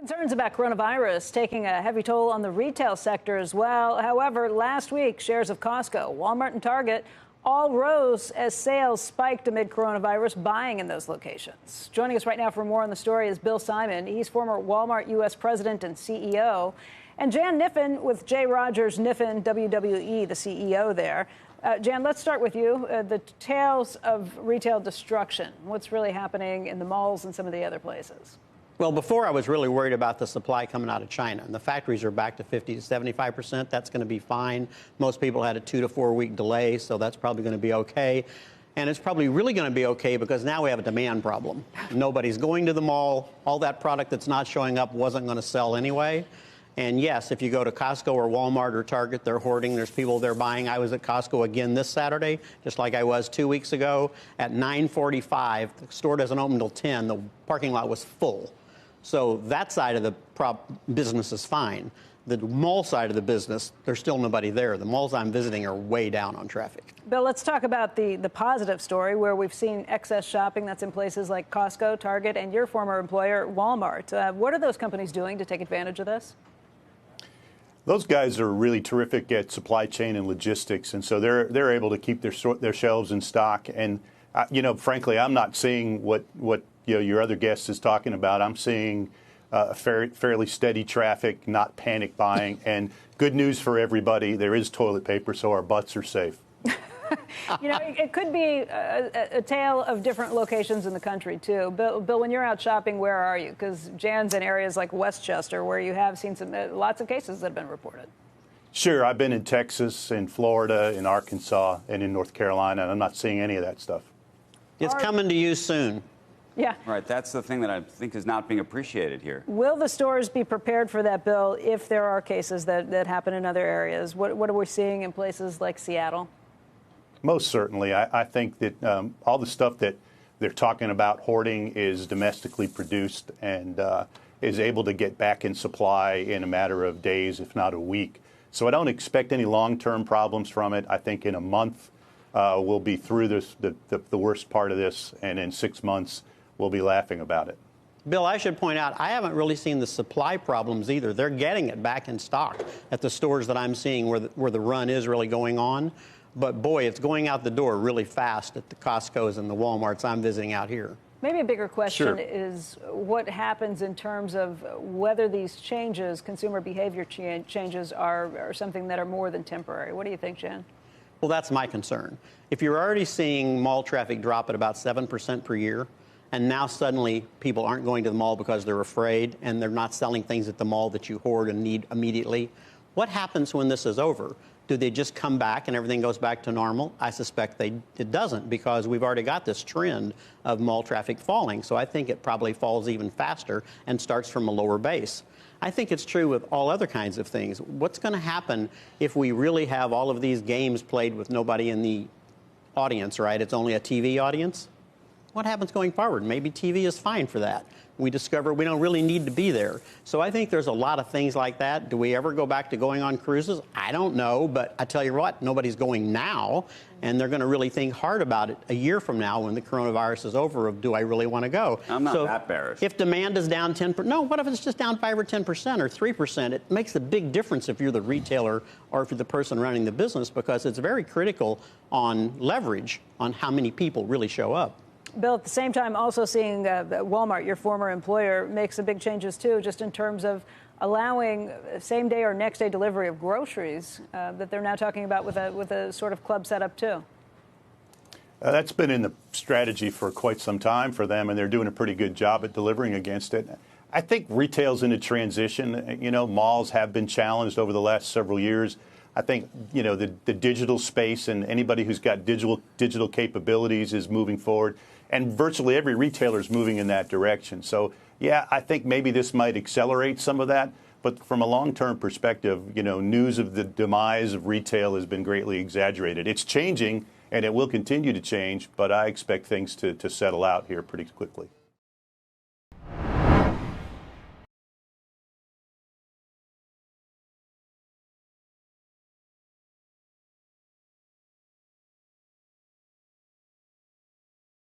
Concerns about coronavirus taking a heavy toll on the retail sector as well. However, last week, shares of Costco, Walmart, and Target all rose as sales spiked amid coronavirus buying in those locations. Joining us right now for more on the story is Bill Simon. He's former Walmart U.S. president and CEO. And Jan Kniffen with J Rogers Kniffen, WWE, the CEO there. Jan, let's start with you. The tales of retail destruction. What's really happening in the malls and some of the other places? Well, before I was really worried about the supply coming out of China, and the factories are back to 50 to 75%. That's going to be fine. Most people had a 2 to 4 week delay, so that's probably going to be okay. And it's probably really going to be okay because now we have a demand problem. Nobody's going to the mall. All that product that's not showing up wasn't going to sell anyway. And yes, if you go to Costco or Walmart or Target, they're hoarding. There's people there buying. I was at Costco again this Saturday, just like I was 2 weeks ago. At 9:45, the store doesn't open until 10. The parking lot was full. So that side of the business is fine. The mall side of the business, there's still nobody there. The malls I'm visiting are way down on traffic. Bill, let's talk about the positive story where we've seen excess shopping that's in places like Costco, Target, and your former employer, Walmart. What are those companies doing to take advantage of this? Those guys are really terrific at supply chain and logistics, and so they're able to keep their shelves in stock. And frankly, I'm not seeing what your other guest is talking about. I'm seeing fairly steady traffic, not panic buying, and good news for everybody. There is toilet paper, so our butts are safe. It could be a tale of different locations in the country, too. Bill, when you're out shopping, where are you? Because Jan's in areas like Westchester, where you have seen lots of cases that have been reported. Sure. I've been in Texas, in Florida, in Arkansas, and in North Carolina, and I'm not seeing any of that stuff. It's coming to you soon. Yeah. Right. That's the thing that I think is not being appreciated here. Will the stores be prepared for that, Bill, if there are cases that happen in other areas? What are we seeing in places like Seattle? Most certainly. I think that all the stuff that they're talking about hoarding is domestically produced and is able to get back in supply in a matter of days, if not a week. So I don't expect any long-term problems from it. I think in a month we'll be through the worst part of this, and in 6 months we'll be laughing about it. Bill, I should point out, I haven't really seen the supply problems either. They're getting it back in stock at the stores that I'm seeing where the run is really going on. But, boy, it's going out the door really fast at the Costcos and the Walmarts I'm visiting out here. Maybe a bigger question Sure. is what happens in terms of whether these changes, consumer behavior changes, are something that are more than temporary. What do you think, Jan? Well, that's my concern. If you're already seeing mall traffic drop at about 7% per year, and now suddenly people aren't going to the mall because they're afraid and they're not selling things at the mall that you hoard and need immediately, what happens when this is over? Do they just come back and everything goes back to normal? I suspect it doesn't, because we've already got this trend of mall traffic falling. So I think it probably falls even faster and starts from a lower base. I think it's true with all other kinds of things. What's going to happen if we really have all of these games played with nobody in the audience, right? It's only a TV audience? What happens going forward? Maybe TV is fine for that. We discover we don't really need to be there. So I think there's a lot of things like that. Do we ever go back to going on cruises? I don't know, but I tell you what, nobody's going now, and they're going to really think hard about it a year from now when the coronavirus is over of, do I really want to go? I'm not that bearish. If demand is down 10%, no, what if it's just down 5 or 10% or 3%? It makes a big difference if you're the retailer or if you're the person running the business, because it's very critical on leverage on how many people really show up. Bill, at the same time, also seeing Walmart, your former employer, make some big changes, too, just in terms of allowing same-day or next-day delivery of groceries that they're now talking about with a sort of club setup, too. That's been in the strategy for quite some time for them, and they're doing a pretty good job at delivering against it. I think retail's in a transition. Malls have been challenged over the last several years. I think, the digital space and anybody who's got digital capabilities is moving forward. And virtually every retailer is moving in that direction. So, yeah, I think maybe this might accelerate some of that. But from a long-term perspective, news of the demise of retail has been greatly exaggerated. It's changing, and it will continue to change, but I expect things to settle out here pretty quickly.